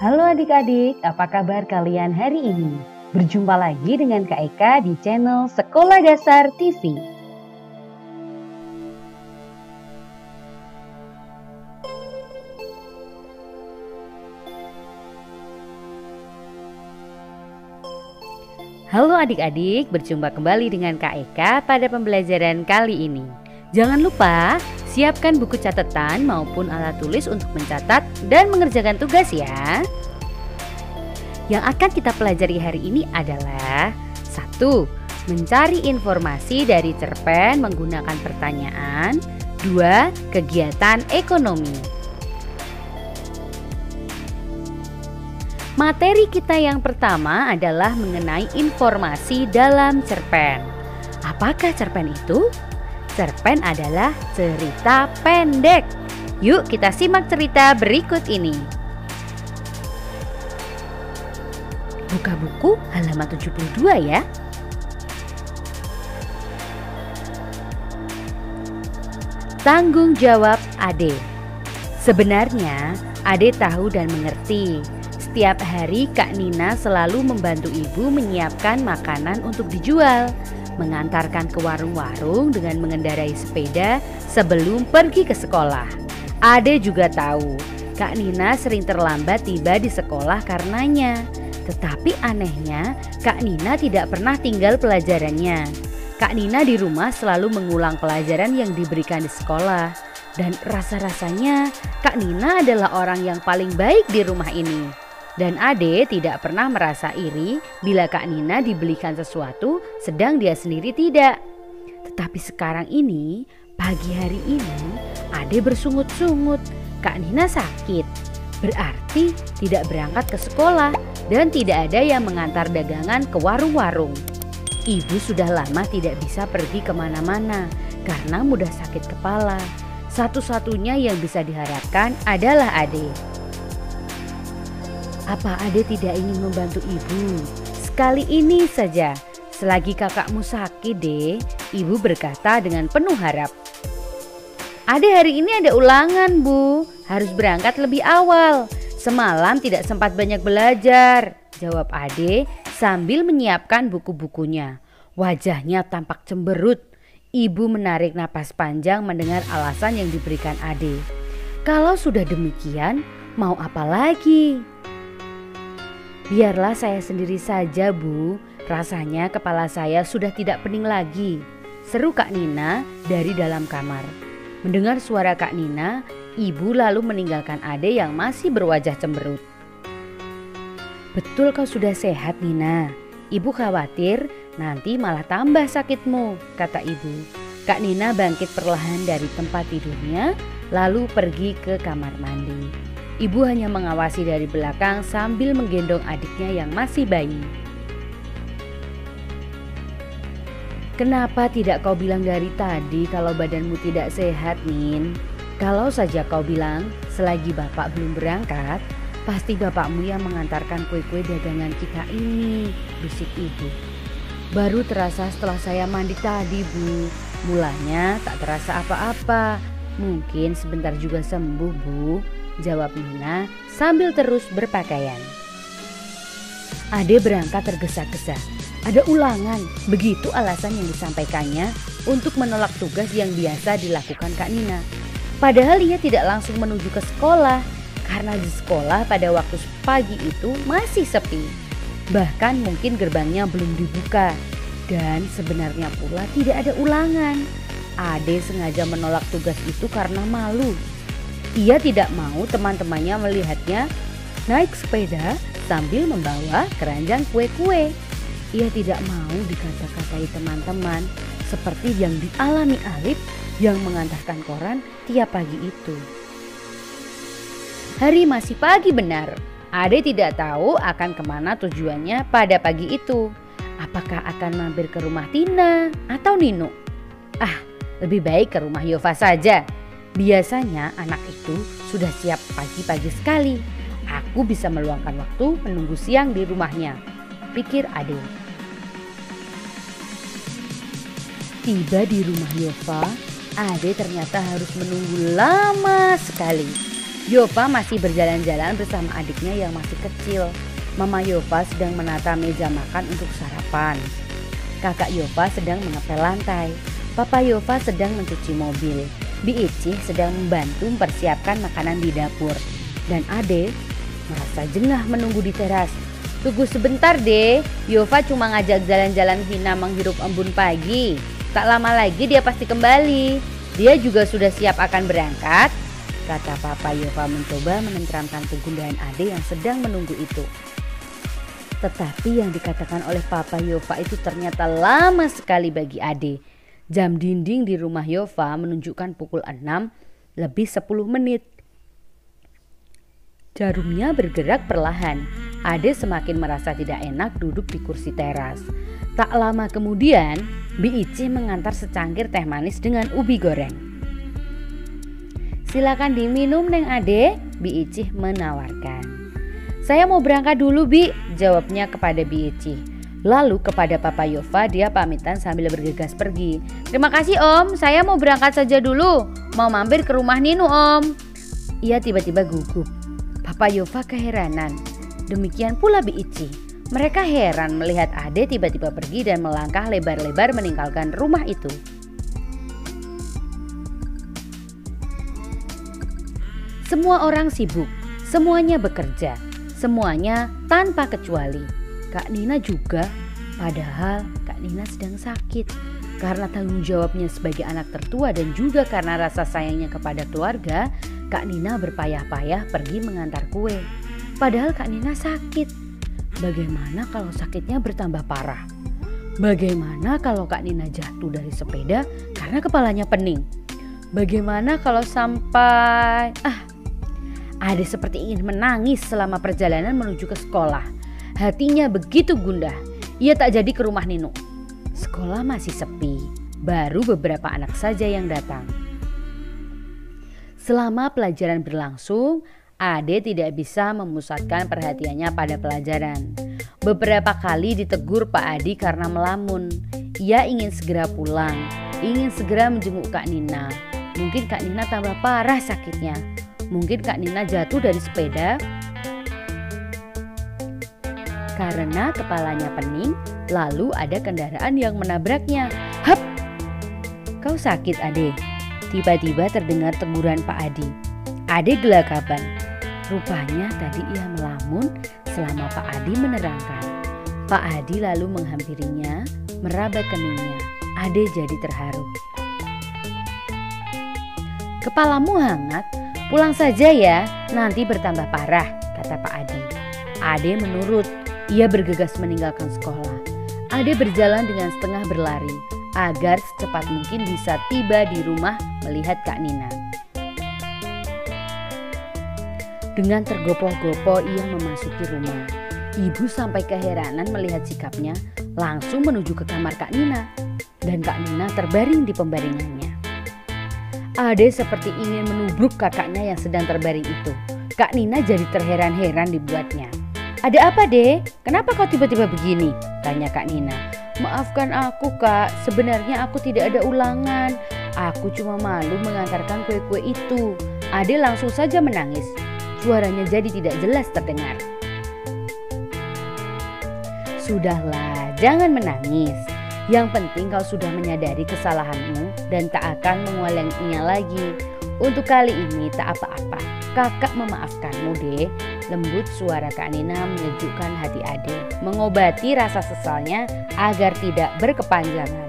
Halo adik-adik, apa kabar kalian hari ini? Berjumpa lagi dengan Kak Eka di channel Sekolah Dasar TV. Halo adik-adik, berjumpa kembali dengan Kak Eka pada pembelajaran kali ini. Jangan lupa siapkan buku catatan maupun alat tulis untuk mencatat dan mengerjakan tugas ya. Yang akan kita pelajari hari ini adalah 1. Mencari informasi dari cerpen menggunakan pertanyaan. 2. Kegiatan ekonomi. Materi kita yang pertama adalah mengenai informasi dalam cerpen. Apakah cerpen itu? Cerpen adalah cerita pendek. Yuk kita simak cerita berikut ini. Buka buku halaman 72 ya. Tanggung jawab Ade. Sebenarnya Ade tahu dan mengerti. Setiap hari Kak Nina selalu membantu ibu menyiapkan makanan untuk dijual, mengantarkan ke warung-warung dengan mengendarai sepeda sebelum pergi ke sekolah. Ade juga tahu Kak Nina sering terlambat tiba di sekolah karenanya. Tetapi anehnya Kak Nina tidak pernah tinggal pelajarannya. Kak Nina di rumah selalu mengulang pelajaran yang diberikan di sekolah. Dan rasa-rasanya Kak Nina adalah orang yang paling baik di rumah ini. Dan Ade tidak pernah merasa iri bila Kak Nina dibelikan sesuatu sedang dia sendiri tidak. Tetapi sekarang ini, pagi hari ini, Ade bersungut-sungut. Kak Nina sakit, berarti tidak berangkat ke sekolah dan tidak ada yang mengantar dagangan ke warung-warung. Ibu sudah lama tidak bisa pergi kemana-mana karena mudah sakit kepala. Satu-satunya yang bisa diharapkan adalah Ade. Apa Ade tidak ingin membantu ibu? Sekali ini saja, selagi kakakmu sakit deh, ibu berkata dengan penuh harap. Ade hari ini ada ulangan bu, harus berangkat lebih awal. Semalam tidak sempat banyak belajar, jawab Ade sambil menyiapkan buku-bukunya. Wajahnya tampak cemberut. Ibu menarik napas panjang mendengar alasan yang diberikan Ade. Kalau sudah demikian, mau apa lagi? Biarlah saya sendiri saja bu, rasanya kepala saya sudah tidak pening lagi, seru Kak Nina dari dalam kamar. Mendengar suara Kak Nina, ibu lalu meninggalkan Ade yang masih berwajah cemberut. Betul kau sudah sehat Nina, ibu khawatir nanti malah tambah sakitmu, kata ibu. Kak Nina bangkit perlahan dari tempat tidurnya lalu pergi ke kamar mandi. Ibu hanya mengawasi dari belakang sambil menggendong adiknya yang masih bayi. Kenapa tidak kau bilang dari tadi kalau badanmu tidak sehat, Nin? Kalau saja kau bilang selagi bapak belum berangkat, pasti bapakmu yang mengantarkan kue-kue dagangan kita ini, bisik ibu. Baru terasa setelah saya mandi tadi, Bu. Mulanya tak terasa apa-apa. Mungkin sebentar juga sembuh, Bu, jawab Nina sambil terus berpakaian. Ade berangkat tergesa-gesa. Ada ulangan, begitu alasan yang disampaikannya untuk menolak tugas yang biasa dilakukan Kak Nina. Padahal ia tidak langsung menuju ke sekolah, karena di sekolah pada waktu pagi itu masih sepi. Bahkan mungkin gerbangnya belum dibuka. Dan sebenarnya pula tidak ada ulangan. Ade sengaja menolak tugas itu karena malu. Ia tidak mau teman-temannya melihatnya naik sepeda sambil membawa keranjang kue-kue. Ia tidak mau dikata-katai teman-teman seperti yang dialami Alif yang mengantarkan koran tiap pagi itu. Hari masih pagi benar. Ade tidak tahu akan kemana tujuannya pada pagi itu. Apakah akan mampir ke rumah Tina atau Nino? Lebih baik ke rumah Yova saja. Biasanya anak itu sudah siap pagi-pagi sekali. Aku bisa meluangkan waktu menunggu siang di rumahnya, pikir Ade. Tiba di rumah Yova, Ade ternyata harus menunggu lama sekali. Yova masih berjalan-jalan bersama adiknya yang masih kecil. Mama Yova sedang menata meja makan untuk sarapan. Kakak Yova sedang mengepel lantai. Papa Yova sedang mencuci mobil. Bi Icih sedang membantu mempersiapkan makanan di dapur. Dan Ade merasa jengah menunggu di teras. Tunggu sebentar deh, Yova cuma ngajak jalan-jalan Vina menghirup embun pagi. Tak lama lagi dia pasti kembali. Dia juga sudah siap akan berangkat, kata Papa Yova mencoba menenteramkan kegundahan Ade yang sedang menunggu itu. Tetapi yang dikatakan oleh Papa Yova itu ternyata lama sekali bagi Ade. Jam dinding di rumah Yova menunjukkan pukul 6 lebih 10 menit. Jarumnya bergerak perlahan. Ade semakin merasa tidak enak duduk di kursi teras. Tak lama kemudian, Bi Icih mengantar secangkir teh manis dengan ubi goreng. Silakan diminum Neng Ade, Bi Icih menawarkan. Saya mau berangkat dulu Bi, jawabnya kepada Bi Icih. Lalu kepada Papa Yova dia pamitan sambil bergegas pergi. Terima kasih Om, saya mau berangkat saja dulu. Mau mampir ke rumah Ninu Om. Ia tiba-tiba gugup. Papa Yova keheranan. Demikian pula Bi Icih. Mereka heran melihat Ade tiba-tiba pergi dan melangkah lebar-lebar meninggalkan rumah itu. Semua orang sibuk, semuanya bekerja, semuanya tanpa kecuali. Kak Nina juga, padahal Kak Nina sedang sakit. Karena tanggung jawabnya sebagai anak tertua dan juga karena rasa sayangnya kepada keluarga, Kak Nina berpayah-payah pergi mengantar kue. Padahal Kak Nina sakit. Bagaimana kalau sakitnya bertambah parah? Bagaimana kalau Kak Nina jatuh dari sepeda karena kepalanya pening? Bagaimana kalau sampai... Ade seperti ingin menangis selama perjalanan menuju ke sekolah. Hatinya begitu gundah. Ia tak jadi ke rumah Ninu. Sekolah masih sepi. Baru beberapa anak saja yang datang. Selama pelajaran berlangsung, Ade tidak bisa memusatkan perhatiannya pada pelajaran. Beberapa kali ditegur Pak Adi karena melamun. Ia ingin segera pulang, ingin segera menjenguk Kak Nina. Mungkin Kak Nina tambah parah sakitnya. Mungkin Kak Nina jatuh dari sepeda karena kepalanya pening, lalu ada kendaraan yang menabraknya. Hap! Kau sakit Ade? Tiba-tiba terdengar teguran Pak Adi. Ade gelagapan. Rupanya tadi ia melamun selama Pak Adi menerangkan. Pak Adi lalu menghampirinya, meraba keningnya. Ade jadi terharu. Kepalamu hangat, pulang saja ya, nanti bertambah parah, kata Pak Adi. Ade menurut, ia bergegas meninggalkan sekolah. Ade berjalan dengan setengah berlari, agar secepat mungkin bisa tiba di rumah melihat Kak Nina. Dengan tergopoh-gopoh ia memasuki rumah. Ibu sampai keheranan melihat sikapnya, langsung menuju ke kamar Kak Nina. Dan Kak Nina terbaring di pembaringannya. Ade seperti ingin menubruk kakaknya yang sedang terbaring itu. Kak Nina jadi terheran-heran dibuatnya. Ada apa Dek? Kenapa kau tiba-tiba begini? Tanya Kak Nina. Maafkan aku Kak, sebenarnya aku tidak ada ulangan. Aku cuma malu mengantarkan kue-kue itu. Ade langsung saja menangis. Suaranya jadi tidak jelas terdengar. Sudahlah, jangan menangis. Yang penting kau sudah menyadari kesalahanmu dan tak akan mengulanginya lagi. Untuk kali ini tak apa-apa. Kakak memaafkanmu deh. Lembut suara Kak Nina menyejukkan hati Ade, mengobati rasa sesalnya agar tidak berkepanjangan.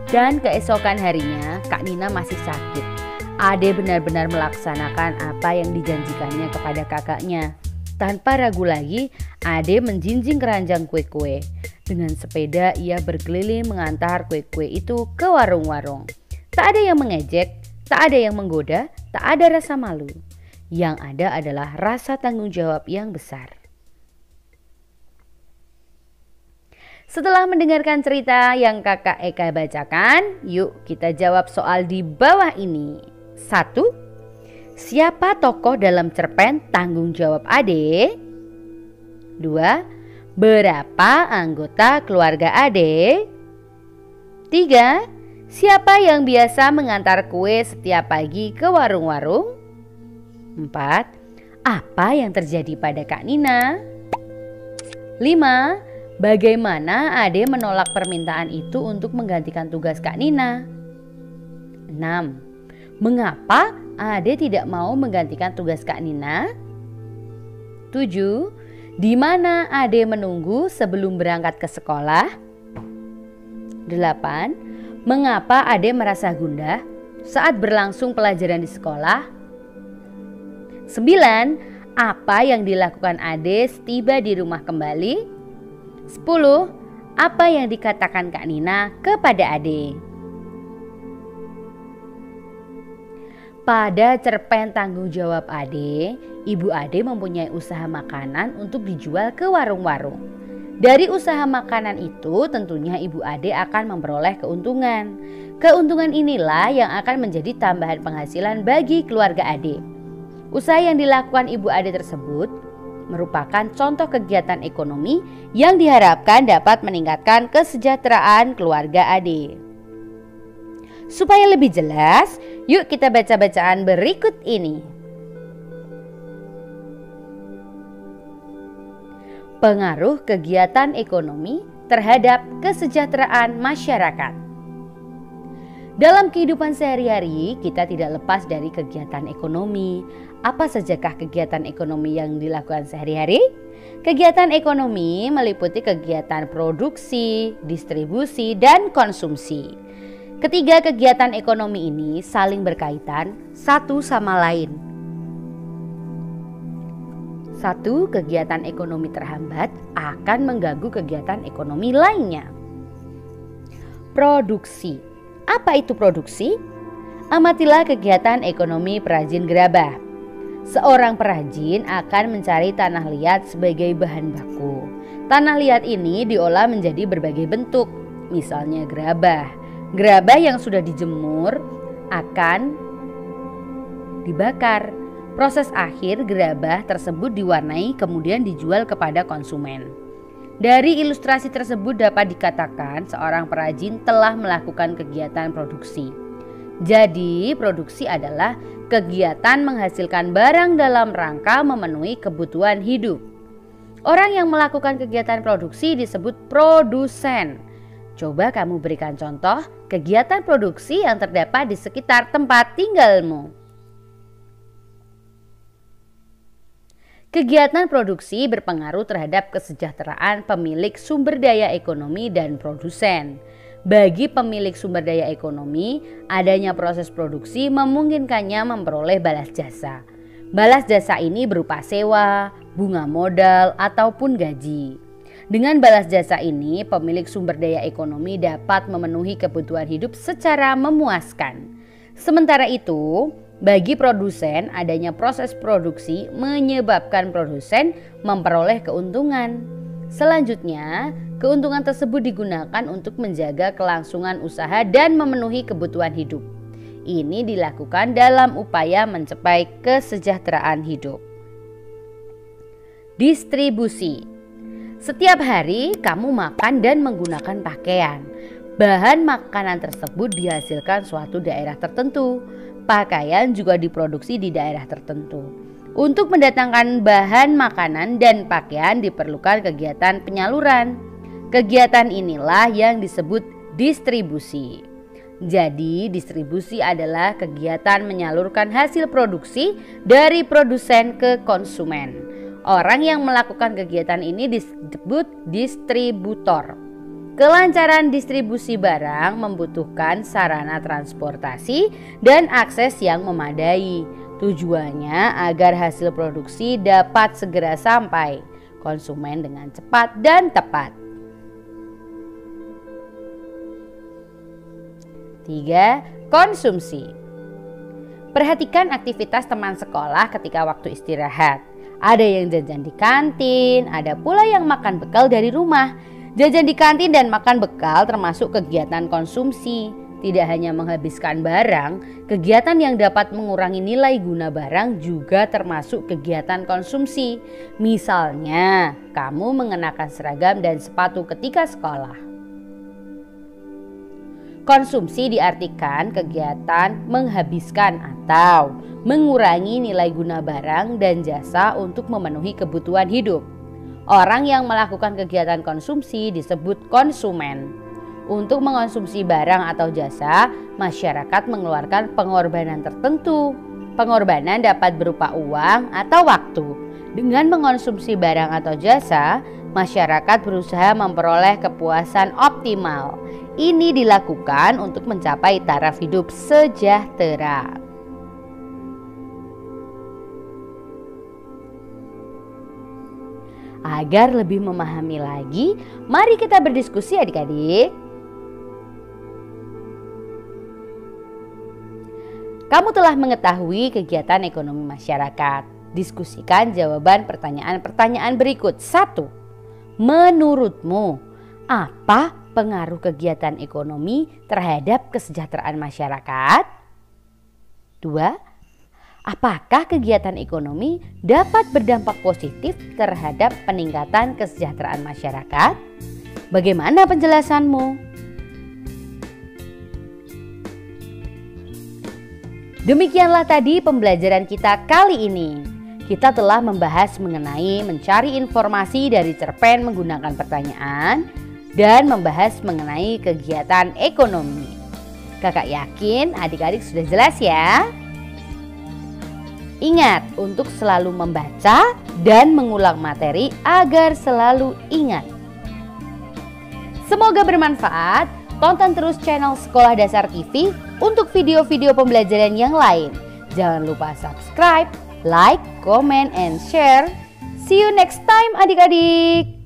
Dan keesokan harinya Kak Nina masih sakit. Ade benar-benar melaksanakan apa yang dijanjikannya kepada kakaknya. Tanpa ragu lagi, Ade menjinjing keranjang kue-kue. Dengan sepeda ia berkeliling mengantar kue-kue itu ke warung-warung. Tak ada yang mengejek, tak ada yang menggoda, tak ada rasa malu. Yang ada adalah rasa tanggung jawab yang besar. Setelah mendengarkan cerita yang kakak Eka bacakan, yuk kita jawab soal di bawah ini. 1. Siapa tokoh dalam cerpen Tanggung Jawab Ade? 2. Berapa anggota keluarga Ade? 3. Siapa yang biasa mengantar kue setiap pagi ke warung-warung? 4. Apa yang terjadi pada Kak Nina? 5. Bagaimana Ade menolak permintaan itu untuk menggantikan tugas Kak Nina? 6. Mengapa Ade tidak mau menggantikan tugas Kak Nina? 7. Di mana Ade menunggu sebelum berangkat ke sekolah? 8. Mengapa Ade merasa gundah saat berlangsung pelajaran di sekolah? 9. Apa yang dilakukan Ade setiba di rumah kembali? 10. Apa yang dikatakan Kak Nina kepada Ade? Pada cerpen tanggung jawab Ade, Ibu Ade mempunyai usaha makanan untuk dijual ke warung-warung. Dari usaha makanan itu tentunya Ibu Ade akan memperoleh keuntungan. Keuntungan inilah yang akan menjadi tambahan penghasilan bagi keluarga Ade. Usaha yang dilakukan Ibu Ade tersebut merupakan contoh kegiatan ekonomi yang diharapkan dapat meningkatkan kesejahteraan keluarga Ade. Supaya lebih jelas, yuk kita baca bacaan berikut ini. Pengaruh kegiatan ekonomi terhadap kesejahteraan masyarakat. Dalam kehidupan sehari-hari, kita tidak lepas dari kegiatan ekonomi. Apa sajakah kegiatan ekonomi yang dilakukan sehari-hari? Kegiatan ekonomi meliputi kegiatan produksi, distribusi, dan konsumsi. Ketiga kegiatan ekonomi ini saling berkaitan satu sama lain. 1. Kegiatan ekonomi terhambat akan mengganggu kegiatan ekonomi lainnya. Produksi. Apa itu produksi? Amatilah kegiatan ekonomi perajin gerabah. Seorang perajin akan mencari tanah liat sebagai bahan baku. Tanah liat ini diolah menjadi berbagai bentuk, misalnya gerabah. Gerabah yang sudah dijemur akan dibakar. Proses akhir gerabah tersebut diwarnai kemudian dijual kepada konsumen. Dari ilustrasi tersebut dapat dikatakan seorang perajin telah melakukan kegiatan produksi. Jadi, produksi adalah kegiatan menghasilkan barang dalam rangka memenuhi kebutuhan hidup. Orang yang melakukan kegiatan produksi disebut produsen. Coba kamu berikan contoh kegiatan produksi yang terdapat di sekitar tempat tinggalmu. Kegiatan produksi berpengaruh terhadap kesejahteraan pemilik sumber daya ekonomi dan produsen. Bagi pemilik sumber daya ekonomi, adanya proses produksi memungkinkannya memperoleh balas jasa. Balas jasa ini berupa sewa, bunga modal, ataupun gaji. Dengan balas jasa ini, pemilik sumber daya ekonomi dapat memenuhi kebutuhan hidup secara memuaskan. Sementara itu, bagi produsen, adanya proses produksi menyebabkan produsen memperoleh keuntungan. Selanjutnya, keuntungan tersebut digunakan untuk menjaga kelangsungan usaha dan memenuhi kebutuhan hidup. Ini dilakukan dalam upaya mencapai kesejahteraan hidup. Distribusi. Setiap hari kamu makan dan menggunakan pakaian. Bahan makanan tersebut dihasilkan suatu daerah tertentu. Pakaian juga diproduksi di daerah tertentu. Untuk mendatangkan bahan makanan dan pakaian diperlukan kegiatan penyaluran. Kegiatan inilah yang disebut distribusi. Jadi, distribusi adalah kegiatan menyalurkan hasil produksi dari produsen ke konsumen. Orang yang melakukan kegiatan ini disebut distributor. Kelancaran distribusi barang membutuhkan sarana transportasi dan akses yang memadai. Tujuannya agar hasil produksi dapat segera sampai konsumen dengan cepat dan tepat. 3. Konsumsi. Perhatikan aktivitas teman sekolah ketika waktu istirahat. Ada yang jajan di kantin, ada pula yang makan bekal dari rumah. Jajan di kantin dan makan bekal termasuk kegiatan konsumsi. Tidak hanya menghabiskan barang, kegiatan yang dapat mengurangi nilai guna barang juga termasuk kegiatan konsumsi. Misalnya, kamu mengenakan seragam dan sepatu ketika sekolah. Konsumsi diartikan kegiatan menghabiskan atau mengurangi nilai guna barang dan jasa untuk memenuhi kebutuhan hidup. Orang yang melakukan kegiatan konsumsi disebut konsumen. Untuk mengonsumsi barang atau jasa, masyarakat mengeluarkan pengorbanan tertentu. Pengorbanan dapat berupa uang atau waktu. Dengan mengonsumsi barang atau jasa, masyarakat berusaha memperoleh kepuasan optimal. Ini dilakukan untuk mencapai taraf hidup sejahtera. Agar lebih memahami lagi, mari kita berdiskusi adik-adik. Kamu telah mengetahui kegiatan ekonomi masyarakat. Diskusikan jawaban pertanyaan-pertanyaan berikut. 1. Menurutmu, apa pengaruh kegiatan ekonomi terhadap kesejahteraan masyarakat? 2. Apakah kegiatan ekonomi dapat berdampak positif terhadap peningkatan kesejahteraan masyarakat? Bagaimana penjelasanmu? Demikianlah tadi pembelajaran kita kali ini. Kita telah membahas mengenai mencari informasi dari cerpen menggunakan pertanyaan dan membahas mengenai kegiatan ekonomi. Kakak yakin adik-adik sudah jelas ya? Ingat untuk selalu membaca dan mengulang materi agar selalu ingat. Semoga bermanfaat. Tonton terus channel Sekolah Dasar TV untuk video-video pembelajaran yang lain. Jangan lupa subscribe, like, comment, and share. See you next time adik-adik.